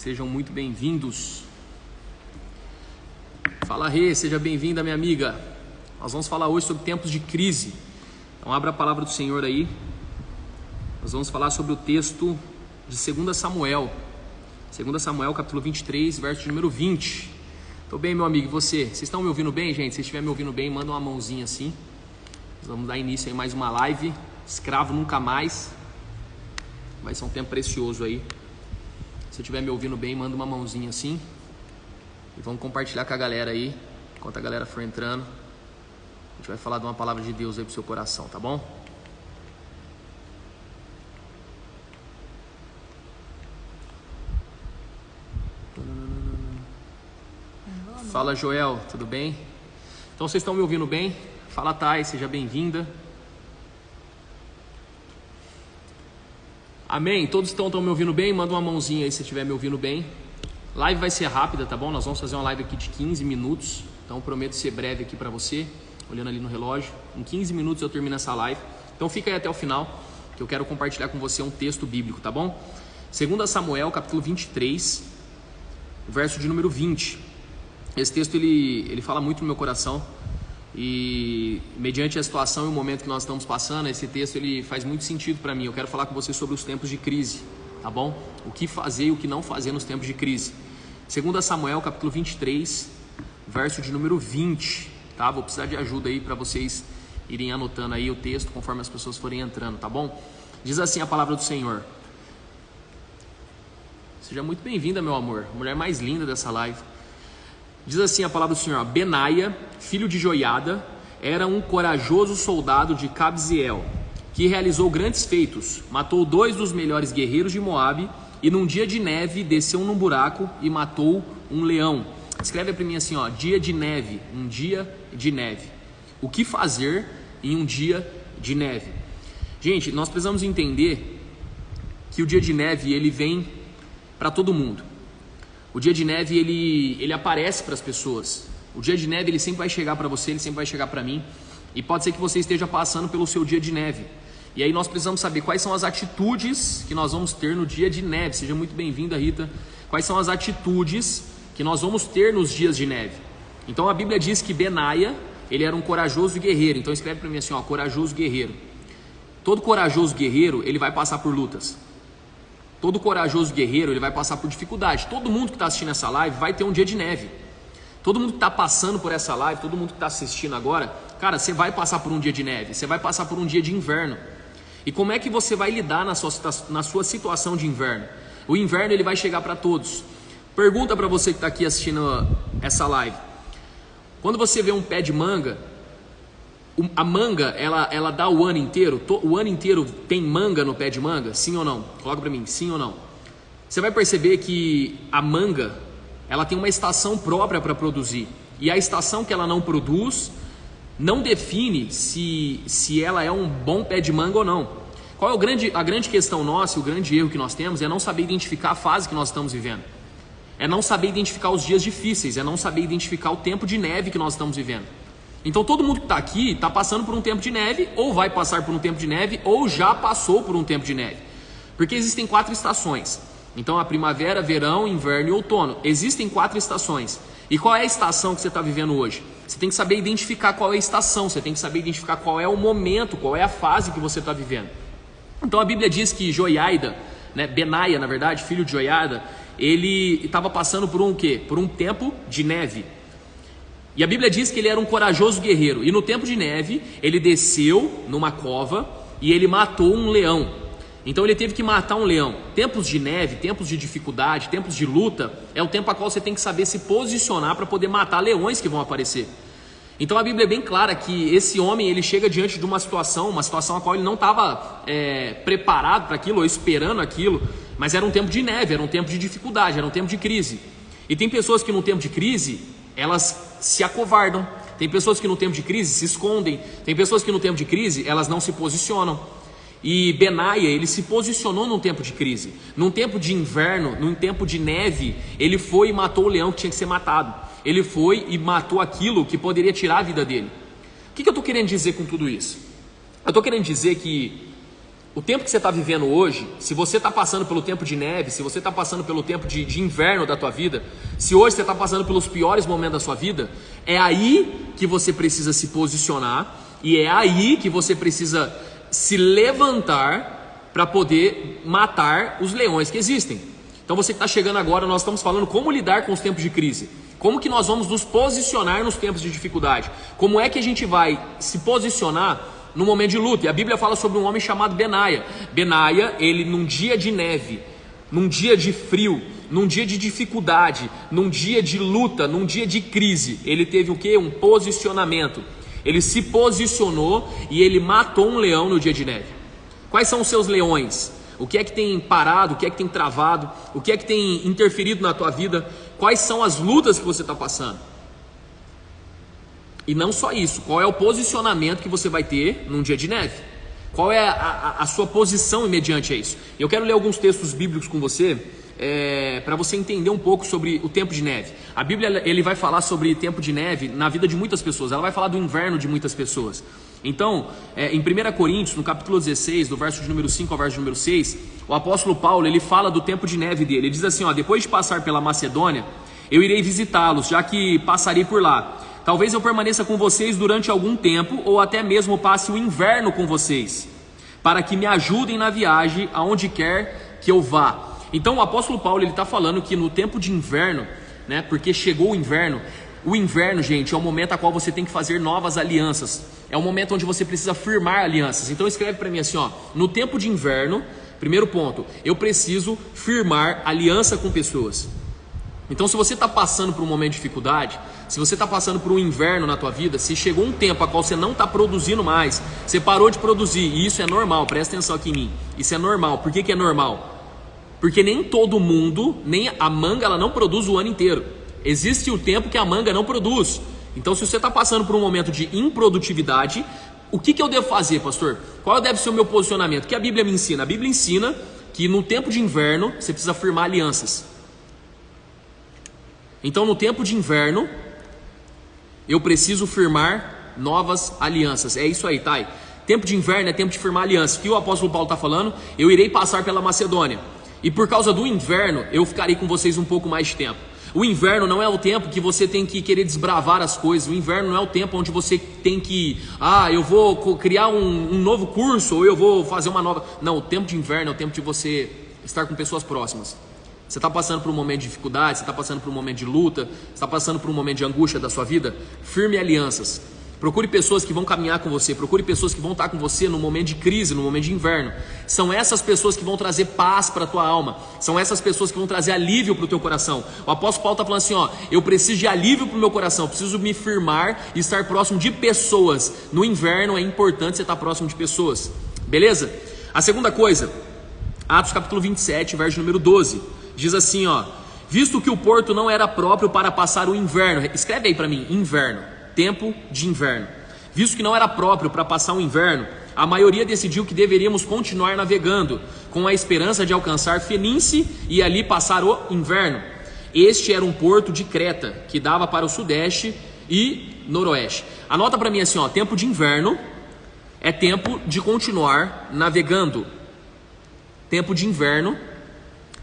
Sejam muito bem-vindos. Fala, Rê, seja bem-vinda, minha amiga. Nós vamos falar hoje sobre tempos de crise. Então abra a palavra do Senhor aí. Nós vamos falar sobre o texto de 2 Samuel. 2 Samuel, capítulo 23, verso de número 20. Tô bem, meu amigo, e você? Vocês estão me ouvindo bem, gente? Se estiver me ouvindo bem, manda uma mãozinha assim. Nós vamos dar início aí a mais uma live. Escravo nunca mais. Vai ser um tempo precioso aí. Se estiver me ouvindo bem, manda uma mãozinha assim. E vamos compartilhar com a galera aí. Enquanto a galera for entrando, a gente vai falar de uma palavra de Deus aí pro seu coração, tá bom? Fala, Joel, tudo bem? Então vocês estão me ouvindo bem? Fala, Thay, seja bem-vinda. Amém? Todos estão me ouvindo bem? Manda uma mãozinha aí se estiver me ouvindo bem. Live vai ser rápida, tá bom? Nós vamos fazer uma live aqui de 15 minutos. Então prometo ser breve aqui para você. Olhando ali no relógio. Em 15 minutos eu termino essa live. Então fica aí até o final, que eu quero compartilhar com você um texto bíblico, tá bom? 2 Samuel, capítulo 23, verso de número 20. Esse texto ele fala muito no meu coração. E mediante a situação e o momento que nós estamos passando, esse texto ele faz muito sentido para mim. Eu quero falar com você sobre os tempos de crise, tá bom? O que fazer e o que não fazer nos tempos de crise. 2 Samuel, capítulo 23, verso de número 20, tá? Vou precisar de ajuda aí para vocês irem anotando aí o texto conforme as pessoas forem entrando, tá bom? Diz assim a palavra do Senhor. Seja muito bem-vinda, meu amor, a mulher mais linda dessa live. Diz assim a palavra do Senhor: Benaia, filho de Joiada, era um corajoso soldado de Cabzeel, que realizou grandes feitos, matou 2 dos melhores guerreiros de Moabe, e num dia de neve desceu num buraco e matou um leão. Escreve para mim assim, ó, dia de neve, um dia de neve. O que fazer em um dia de neve? Gente, nós precisamos entender que o dia de neve ele vem para todo mundo. O dia de neve ele aparece para as pessoas. O dia de neve ele sempre vai chegar para você, ele sempre vai chegar para mim. E pode ser que você esteja passando pelo seu dia de neve. E aí nós precisamos saber quais são as atitudes que nós vamos ter no dia de neve. Seja muito bem-vinda, Rita. Quais são as atitudes que nós vamos ter nos dias de neve? Então a Bíblia diz que Benaia, ele era um corajoso guerreiro. Então escreve para mim assim, ó, corajoso guerreiro. Todo corajoso guerreiro, ele vai passar por lutas. Todo corajoso guerreiro, ele vai passar por dificuldade. Todo mundo que está assistindo essa live vai ter um dia de neve. Todo mundo que está passando por essa live, todo mundo que está assistindo agora, cara, você vai passar por um dia de neve, você vai passar por um dia de inverno. E como é que você vai lidar na sua situação de inverno? O inverno ele vai chegar para todos. Pergunta para você que está aqui assistindo essa live. Quando você vê um pé de manga, a manga, ela dá o ano inteiro? O ano inteiro tem manga no pé de manga? Sim ou não? Coloca para mim, sim ou não? Você vai perceber que a manga, ela tem uma estação própria para produzir. E a estação que ela não produz, não define se ela é um bom pé de manga ou não. Qual é a grande questão nossa, o grande erro que nós temos é não saber identificar a fase que nós estamos vivendo. É não saber identificar os dias difíceis, é não saber identificar o tempo de neve que nós estamos vivendo. Então todo mundo que está aqui está passando por um tempo de neve, ou vai passar por um tempo de neve, ou já passou por um tempo de neve. Porque existem 4 estações. Então a primavera, verão, inverno e outono. Existem 4 estações. E qual é a estação que você está vivendo hoje? Você tem que saber identificar qual é a estação, você tem que saber identificar qual é o momento, qual é a fase que você está vivendo. Então a Bíblia diz que Joiada, Benaia na verdade, filho de Joiada, ele estava passando por um quê? Por um tempo de neve. E a Bíblia diz que ele era um corajoso guerreiro. E no tempo de neve, ele desceu numa cova e ele matou um leão. Então ele teve que matar um leão. Tempos de neve, tempos de dificuldade, tempos de luta, é o tempo a qual você tem que saber se posicionar para poder matar leões que vão aparecer. Então a Bíblia é bem clara que esse homem, ele chega diante de uma situação a qual ele não estava preparado para aquilo, ou esperando aquilo, mas era um tempo de neve, era um tempo de dificuldade, era um tempo de crise. E tem pessoas que no tempo de crise, elas se acovardam. Tem pessoas que no tempo de crise se escondem. Tem pessoas que no tempo de crise, elas não se posicionam. E Benaia, ele se posicionou num tempo de crise. Num tempo de inverno, num tempo de neve, ele foi e matou o leão que tinha que ser matado. Ele foi e matou aquilo que poderia tirar a vida dele. O que eu estou querendo dizer com tudo isso? Eu estou querendo dizer que o tempo que você está vivendo hoje, se você está passando pelo tempo de neve, se você está passando pelo tempo de inverno da tua vida, se hoje você está passando pelos piores momentos da sua vida, é aí que você precisa se posicionar e é aí que você precisa se levantar para poder matar os leões que existem. Então você que está chegando agora, nós estamos falando como lidar com os tempos de crise. Como que nós vamos nos posicionar nos tempos de dificuldade? Como é que a gente vai se posicionar no momento de luta? E a Bíblia fala sobre um homem chamado Benaia. Benaia, ele num dia de neve, num dia de frio, num dia de dificuldade, num dia de luta, num dia de crise, ele teve o quê? Um posicionamento. Ele se posicionou e ele matou um leão no dia de neve. Quais são os seus leões? O que é que tem parado? O que é que tem travado? O que é que tem interferido na tua vida? Quais são as lutas que você está passando? E não só isso, qual é o posicionamento que você vai ter num dia de neve? Qual é a sua posição mediante a isso? Eu quero ler alguns textos bíblicos com você, para você entender um pouco sobre o tempo de neve. A Bíblia ele vai falar sobre tempo de neve na vida de muitas pessoas, ela vai falar do inverno de muitas pessoas. Então, em 1 Coríntios, no capítulo 16, do verso de número 5 ao verso de número 6, o apóstolo Paulo, ele fala do tempo de neve dele. Ele diz assim, depois de passar pela Macedônia, eu irei visitá-los, já que passarei por lá. Talvez eu permaneça com vocês durante algum tempo, ou até mesmo passe o inverno com vocês, para que me ajudem na viagem aonde quer que eu vá. Então o apóstolo Paulo, ele está falando que no tempo de inverno, né, porque chegou o inverno, gente, é o momento a qual você tem que fazer novas alianças. É o momento onde você precisa firmar alianças. Então escreve para mim assim, no tempo de inverno, primeiro ponto, eu preciso firmar aliança com pessoas. Então se você está passando por um momento de dificuldade, se você está passando por um inverno na tua vida, se chegou um tempo a qual você não está produzindo mais, você parou de produzir, e isso é normal, presta atenção aqui em mim, isso é normal. Por que é normal? Porque nem todo mundo, nem a manga, ela não produz o ano inteiro. Existe o tempo que a manga não produz. Então se você está passando por um momento de improdutividade, o que eu devo fazer, pastor? Qual deve ser o meu posicionamento? O que a Bíblia me ensina? A Bíblia ensina que no tempo de inverno você precisa firmar alianças. Então no tempo de inverno eu preciso firmar novas alianças. É isso aí, Thay. Tempo de inverno é tempo de firmar alianças. O que o apóstolo Paulo está falando? Eu irei passar pela Macedônia, e por causa do inverno eu ficarei com vocês um pouco mais de tempo. O inverno não é o tempo que você tem que querer desbravar as coisas. O inverno não é o tempo onde você tem que, eu vou criar um novo curso, ou eu vou fazer uma nova... Não, o tempo de inverno é o tempo de você estar com pessoas próximas. Você está passando por um momento de dificuldade, você está passando por um momento de luta, você está passando por um momento de angústia da sua vida, firme alianças. Procure pessoas que vão caminhar com você, procure pessoas que vão estar com você no momento de crise, no momento de inverno. São essas pessoas que vão trazer paz para a tua alma, são essas pessoas que vão trazer alívio para o teu coração. O apóstolo Paulo está falando assim, eu preciso de alívio para o meu coração, preciso me firmar e estar próximo de pessoas. No inverno é importante você estar próximo de pessoas, beleza? A segunda coisa, Atos capítulo 27, verso número 12, diz assim, visto que o porto não era próprio para passar o inverno, escreve aí para mim, inverno. Tempo de inverno. Visto que não era próprio para passar o inverno, a maioria decidiu que deveríamos continuar navegando, com a esperança de alcançar Fenície e ali passar o inverno. Este era um porto de Creta, que dava para o sudeste e noroeste. Anota para mim assim, tempo de inverno é tempo de continuar navegando. Tempo de inverno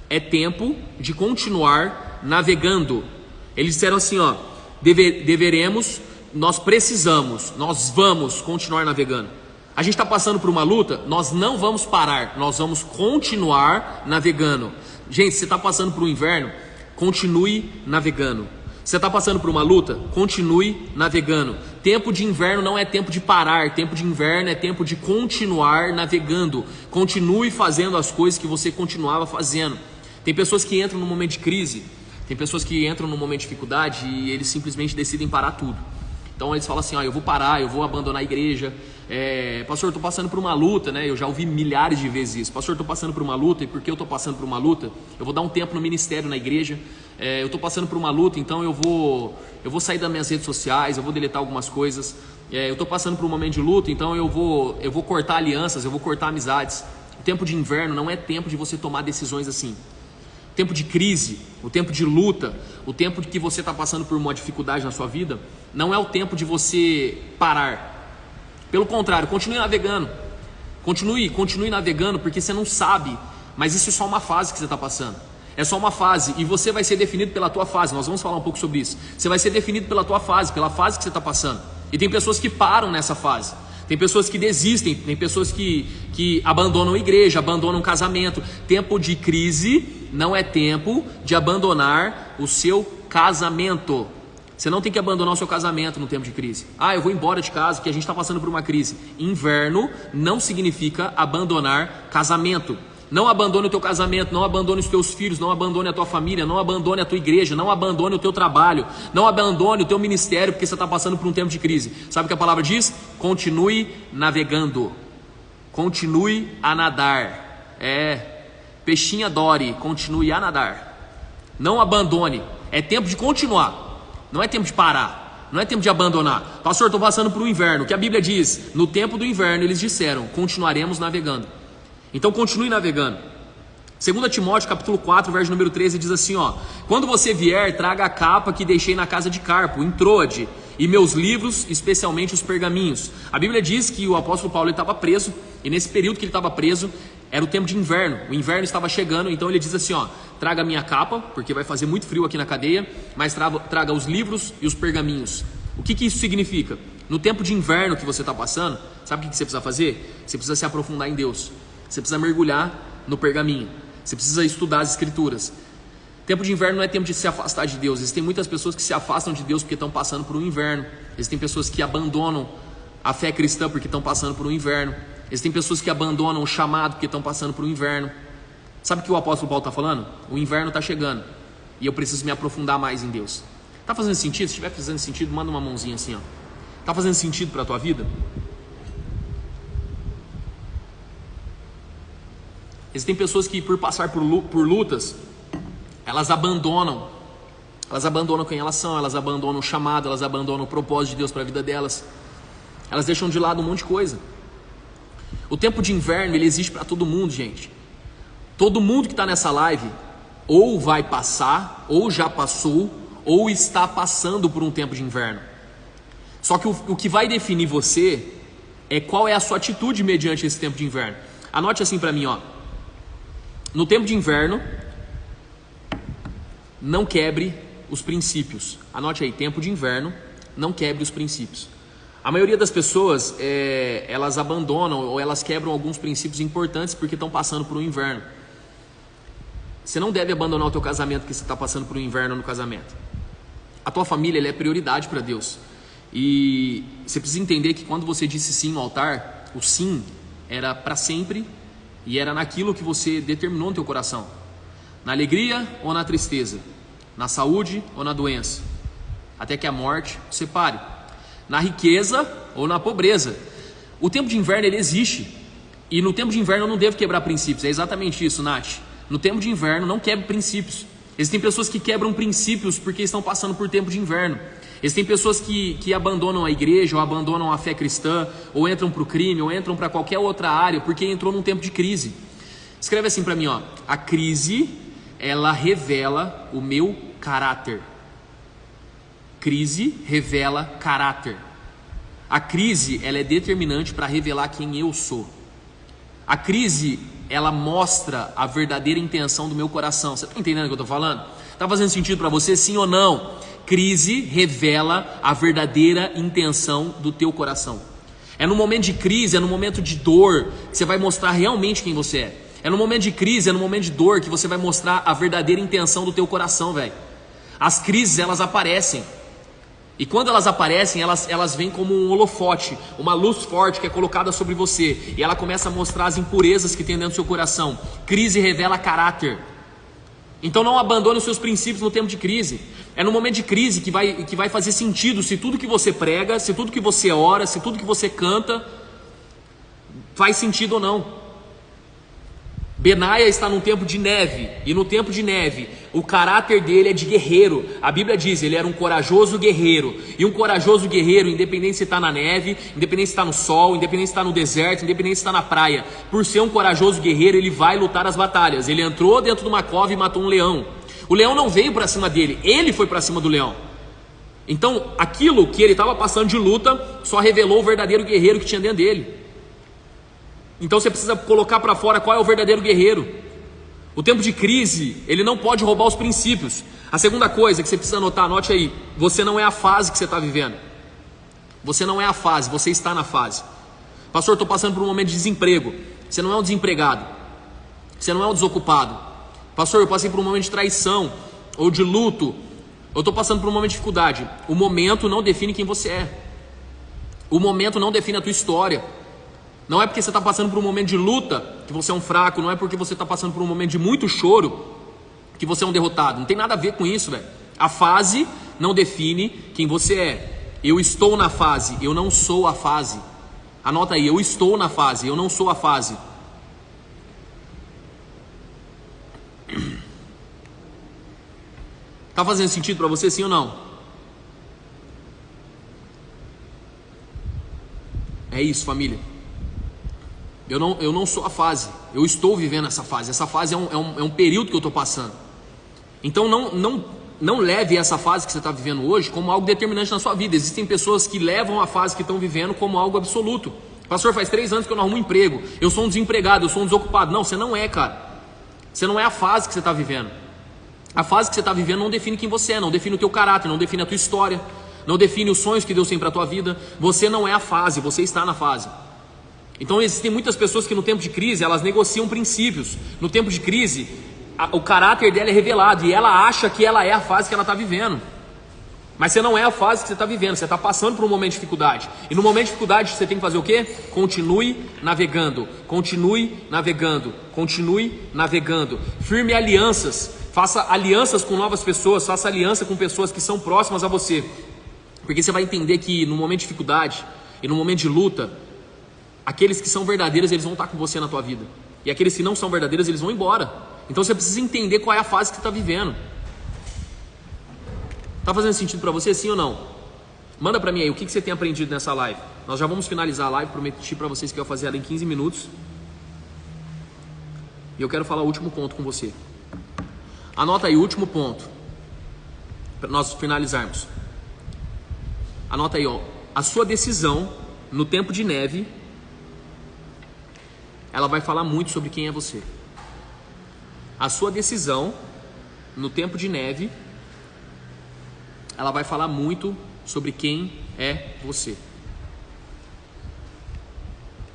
é tempo de continuar navegando. Eles disseram assim, nós precisamos, nós vamos continuar navegando. A gente está passando por uma luta, nós não vamos parar, nós vamos continuar navegando. Gente, se você está passando por um inverno, continue navegando. Você está passando por uma luta, continue navegando. Tempo de inverno não é tempo de parar, tempo de inverno é tempo de continuar navegando. Continue fazendo as coisas que você continuava fazendo. Tem pessoas que entram num momento de crise, tem pessoas que entram num momento de dificuldade e eles simplesmente decidem parar tudo. Então eles falam assim, eu vou parar, eu vou abandonar a igreja, pastor, eu estou passando por uma luta, né? Eu já ouvi milhares de vezes isso, pastor, eu estou passando por uma luta, e porque eu estou passando por uma luta, eu vou dar um tempo no ministério, na igreja, eu estou passando por uma luta, então eu vou sair das minhas redes sociais, eu vou deletar algumas coisas, eu estou passando por um momento de luta, então eu vou cortar alianças, eu vou cortar amizades. O tempo de inverno não é tempo de você tomar decisões assim. O tempo de crise, o tempo de luta, o tempo de que você está passando por uma dificuldade na sua vida, não é o tempo de você parar. Pelo contrário, continue navegando. Continue navegando, porque você não sabe, mas isso é só uma fase que você está passando. É só uma fase, e você vai ser definido pela tua fase. Nós vamos falar um pouco sobre isso. Você vai ser definido pela tua fase, pela fase que você está passando. E tem pessoas que param nessa fase, tem pessoas que desistem, tem pessoas que abandonam a igreja, abandonam o casamento. Tempo de crise não é tempo de abandonar o seu casamento. Você não tem que abandonar o seu casamento no tempo de crise. Eu vou embora de casa porque a gente está passando por uma crise. Inverno não significa abandonar casamento. Não abandone o teu casamento, não abandone os teus filhos, não abandone a tua família, não abandone a tua igreja, não abandone o teu trabalho, não abandone o teu ministério porque você está passando por um tempo de crise. Sabe o que a palavra diz? Continue navegando, continue a nadar. Peixinho adore, continue a nadar. Não abandone, é tempo de continuar, não é tempo de parar, não é tempo de abandonar. Pastor, estou passando por um inverno. O que a Bíblia diz? No tempo do inverno eles disseram, continuaremos navegando. Então continue navegando. 2 Timóteo capítulo 4, verso número 13 diz assim, quando você vier, traga a capa que deixei na casa de Carpo, em Troade, e meus livros, especialmente os pergaminhos. A Bíblia diz que o apóstolo Paulo estava preso, e nesse período que ele estava preso, era o tempo de inverno. O inverno estava chegando, então ele diz assim, traga a minha capa, porque vai fazer muito frio aqui na cadeia, mas traga os livros e os pergaminhos. O que isso significa? No tempo de inverno que você está passando, sabe o que você precisa fazer? Você precisa se aprofundar em Deus. Você precisa mergulhar no pergaminho. Você precisa estudar as escrituras. Tempo de inverno não é tempo de se afastar de Deus. Existem muitas pessoas que se afastam de Deus porque estão passando por um inverno. Existem pessoas que abandonam a fé cristã porque estão passando por um inverno. Existem pessoas que abandonam o chamado porque estão passando por um inverno. Sabe o que o apóstolo Paulo está falando? O inverno está chegando e eu preciso me aprofundar mais em Deus. Está fazendo sentido? Se estiver fazendo sentido, manda uma mãozinha assim. Está fazendo sentido para a tua vida? Existem pessoas que, por passar por lutas, elas abandonam quem elas são, elas abandonam o chamado, elas abandonam o propósito de Deus para a vida delas, elas deixam de lado um monte de coisa. O tempo de inverno, ele existe para todo mundo, gente. Todo mundo que está nessa live, ou vai passar, ou já passou, ou está passando por um tempo de inverno. Só que o que vai definir você é qual é a sua atitude mediante esse tempo de inverno. Anote assim para mim, no tempo de inverno, não quebre os princípios. Anote aí, tempo de inverno, não quebre os princípios. A maioria das pessoas, elas abandonam ou elas quebram alguns princípios importantes porque estão passando por um inverno. Você não deve abandonar o teu casamento porque você está passando por um inverno no casamento. A tua família, ela é prioridade para Deus. E você precisa entender que quando você disse sim no altar, o sim era para sempre. E era naquilo que você determinou no teu coração. Na alegria ou na tristeza. Na saúde ou na doença. Até que a morte te separe. Na riqueza ou na pobreza. O tempo de inverno, ele existe. E no tempo de inverno eu não devo quebrar princípios. É exatamente isso, Nath. No tempo de inverno não quebre princípios. Existem pessoas que quebram princípios porque estão passando por tempo de inverno. Existem pessoas que abandonam a igreja, ou abandonam a fé cristã, ou entram para o crime, ou entram para qualquer outra área, porque entrou num tempo de crise. Escreve assim para mim, a crise, ela revela o meu caráter. Crise revela caráter. A crise, ela é determinante para revelar quem eu sou. A crise, ela mostra a verdadeira intenção do meu coração. Você está entendendo o que eu estou falando? Está fazendo sentido para você, sim ou não? Crise revela a verdadeira intenção do teu coração. É no momento de crise, é no momento de dor que você vai mostrar realmente quem você é. É no momento de crise, é no momento de dor que você vai mostrar a verdadeira intenção do teu coração, velho. As crises, elas aparecem. E quando elas aparecem, elas vêm como um holofote, uma luz forte que é colocada sobre você. E ela começa a mostrar as impurezas que tem dentro do seu coração. Crise revela caráter. Então não abandone os seus princípios no tempo de crise. É no momento de crise que vai fazer sentido se tudo que você prega, se tudo que você ora, se tudo que você canta faz sentido ou não. Benaia está num tempo de neve, e no tempo de neve, o caráter dele é de guerreiro. A Bíblia diz, ele era um corajoso guerreiro. E um corajoso guerreiro, independente se está na neve, independente se está no sol, independente se está no deserto, independente se está na praia, por ser um corajoso guerreiro, ele vai lutar as batalhas. Ele entrou dentro de uma cova e matou um leão. O leão não veio para cima dele, ele foi para cima do leão. Então, aquilo que ele estava passando de luta, só revelou o verdadeiro guerreiro que tinha dentro dele. Então você precisa colocar para fora qual é o verdadeiro guerreiro. O tempo de crise, ele não pode roubar os princípios. A segunda coisa que você precisa anotar, anote aí: você não é a fase que você está vivendo. Você não é a fase, você está na fase. Pastor, estou passando por um momento de desemprego. Você não é um desempregado. Você não é um desocupado. Pastor, eu passei por um momento de traição ou de luto. Eu estou passando por um momento de dificuldade. O momento não define quem você é. O momento não define a tua história. Não é porque você está passando por um momento de luta que você é um fraco. Não é porque você está passando por um momento de muito choro que você é um derrotado. Não tem nada a ver com isso, velho. A fase não define quem você é. Eu estou na fase, eu não sou a fase. Anota aí: eu estou na fase, eu não sou a fase. Tá fazendo sentido para você, sim ou não? É isso, família. Eu não sou a fase, eu estou vivendo essa fase. Essa fase é um período que eu estou passando. Então não leve essa fase que você está vivendo hoje como algo determinante na sua vida. Existem pessoas que levam a fase que estão vivendo como algo absoluto. Pastor, faz 3 anos que eu não arrumo um emprego, eu sou um desempregado, eu sou um desocupado. Não, você não é, cara. Você não é a fase que você está vivendo. A fase que você está vivendo não define quem você é, não define o teu caráter, não define a tua história, não define os sonhos que Deus tem para a tua vida. Você não é a fase, você está na fase. Então existem muitas pessoas que no tempo de crise elas negociam princípios. No tempo de crise o caráter dela é revelado e ela acha que ela é a fase que ela está vivendo. Mas você não é a fase que você está vivendo, você está passando por um momento de dificuldade. E no momento de dificuldade você tem que fazer o quê? Continue navegando, continue navegando, continue navegando. Firme alianças, faça alianças com novas pessoas, faça aliança com pessoas que são próximas a você. Porque você vai entender que no momento de dificuldade e no momento de luta, aqueles que são verdadeiros, eles vão estar com você na tua vida. E aqueles que não são verdadeiros, eles vão embora. Então você precisa entender qual é a fase que você está vivendo. Tá fazendo sentido para você, sim ou não? Manda para mim aí, o que você tem aprendido nessa live? Nós já vamos finalizar a live, prometi para vocês que eu ia fazer ela em 15 minutos. E eu quero falar o último ponto com você. Anota aí o último ponto, para nós finalizarmos. Anota aí, ó. A sua decisão no tempo de neve, ela vai falar muito sobre quem é você. A sua decisão no tempo de neve, ela vai falar muito sobre quem é você.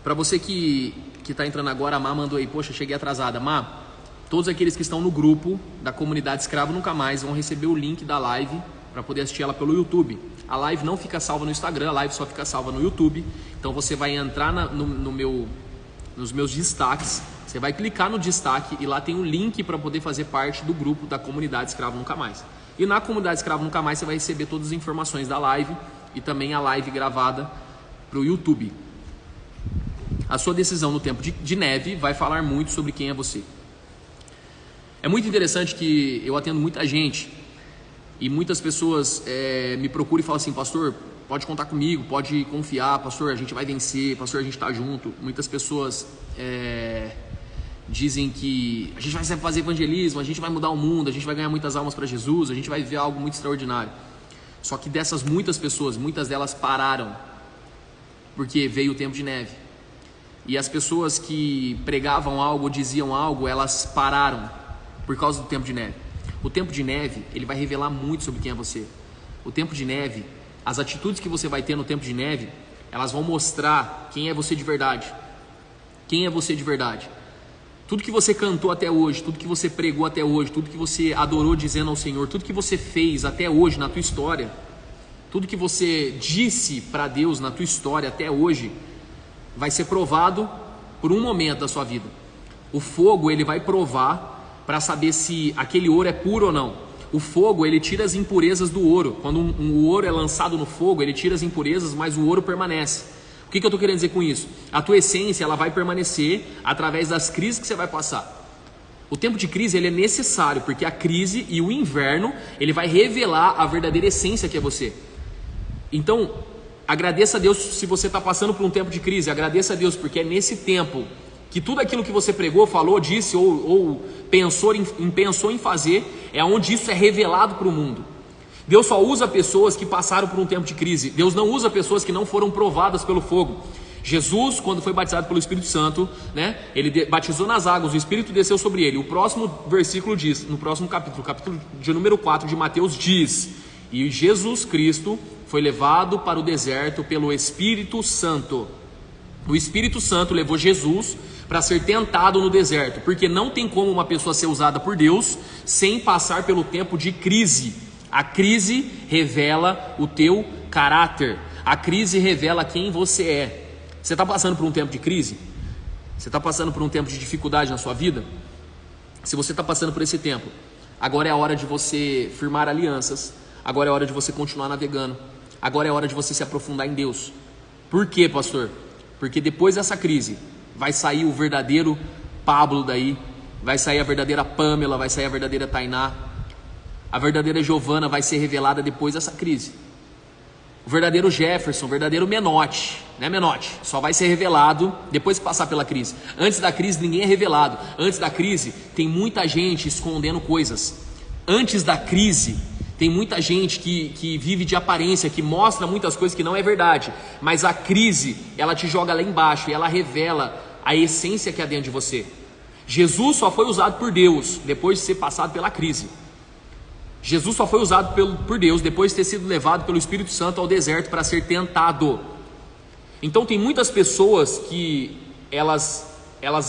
Para você que está entrando agora, a Má mandou aí: poxa, cheguei atrasada. Má, todos aqueles que estão no grupo da comunidade Escravo Nunca Mais vão receber o link da live para poder assistir ela pelo YouTube. A live não fica salva no Instagram, a live só fica salva no YouTube. Então você vai entrar nos meus destaques, você vai clicar no destaque e lá tem um link para poder fazer parte do grupo da comunidade Escravo Nunca Mais. E na comunidade Escravo Nunca Mais você vai receber todas as informações da live e também a live gravada para o YouTube. A sua decisão no tempo de neve vai falar muito sobre quem é você. É muito interessante que eu atendo muita gente e muitas pessoas me procuram e falam assim: pastor, pode contar comigo, pode confiar, pastor, a gente vai vencer, pastor, a gente está junto. Muitas pessoas dizem que a gente vai fazer evangelismo, a gente vai mudar o mundo, a gente vai ganhar muitas almas para Jesus, a gente vai viver algo muito extraordinário. Só que dessas muitas pessoas, muitas delas pararam porque veio o tempo de neve. E as pessoas que pregavam algo, diziam algo, elas pararam por causa do tempo de neve. O tempo de neve, ele vai revelar muito sobre quem é você. O tempo de neve, as atitudes que você vai ter no tempo de neve, elas vão mostrar quem é você de verdade. Quem é você de verdade? Tudo que você cantou até hoje, tudo que você pregou até hoje, tudo que você adorou dizendo ao Senhor, tudo que você fez até hoje na tua história, tudo que você disse para Deus na tua história até hoje, vai ser provado por um momento da sua vida. O fogo, ele vai provar para saber se aquele ouro é puro ou não. O fogo, ele tira as impurezas do ouro. Quando um ouro é lançado no fogo, ele tira as impurezas, mas o ouro permanece. O que eu estou querendo dizer com isso? A tua essência, ela vai permanecer através das crises que você vai passar. O tempo de crise, ele é necessário, porque a crise e o inverno, ele vai revelar a verdadeira essência que é você. Então, agradeça a Deus se você está passando por um tempo de crise. Agradeça a Deus, porque é nesse tempo que tudo aquilo que você pregou, falou, disse ou pensou em fazer, é onde isso é revelado para o mundo. Deus só usa pessoas que passaram por um tempo de crise. Deus não usa pessoas que não foram provadas pelo fogo. Jesus, quando foi batizado pelo Espírito Santo, né, ele batizou nas águas, o Espírito desceu sobre ele. O próximo versículo diz, no próximo capítulo, capítulo de número 4 de Mateus diz: e Jesus Cristo foi levado para o deserto pelo Espírito Santo. O Espírito Santo levou Jesus para ser tentado no deserto, porque não tem como uma pessoa ser usada por Deus sem passar pelo tempo de crise. A crise revela o teu caráter, a crise revela quem você é. Você está passando por um tempo de crise? Você está passando por um tempo de dificuldade na sua vida? Se você está passando por esse tempo, agora é a hora de você firmar alianças, agora é a hora de você continuar navegando, agora é a hora de você se aprofundar em Deus. Por quê, pastor? Porque depois dessa crise vai sair o verdadeiro Pablo daí, vai sair a verdadeira Pamela, vai sair a verdadeira Tainá, a verdadeira Giovana vai ser revelada depois dessa crise. O verdadeiro Jefferson, o verdadeiro Menotti, né, Menotti? Só vai ser revelado depois que passar pela crise. Antes da crise ninguém é revelado. Antes da crise tem muita gente escondendo coisas. Antes da crise tem muita gente que vive de aparência, que mostra muitas coisas que não é verdade. Mas a crise, ela te joga lá embaixo e ela revela a essência que há dentro de você. Jesus só foi usado por Deus depois de ser passado pela crise. Jesus só foi usado por Deus depois de ter sido levado pelo Espírito Santo ao deserto para ser tentado. Então tem muitas pessoas que elas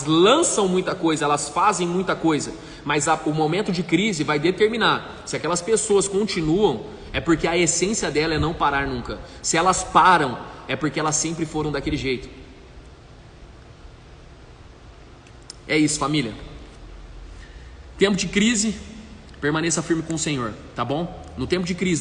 lançam muita coisa, elas fazem muita coisa, mas o momento de crise vai determinar se aquelas pessoas continuam, é porque a essência dela é não parar nunca. Se elas param, é porque elas sempre foram daquele jeito. É isso, família. Tempo de crise, permaneça firme com o Senhor, tá bom? No tempo de crise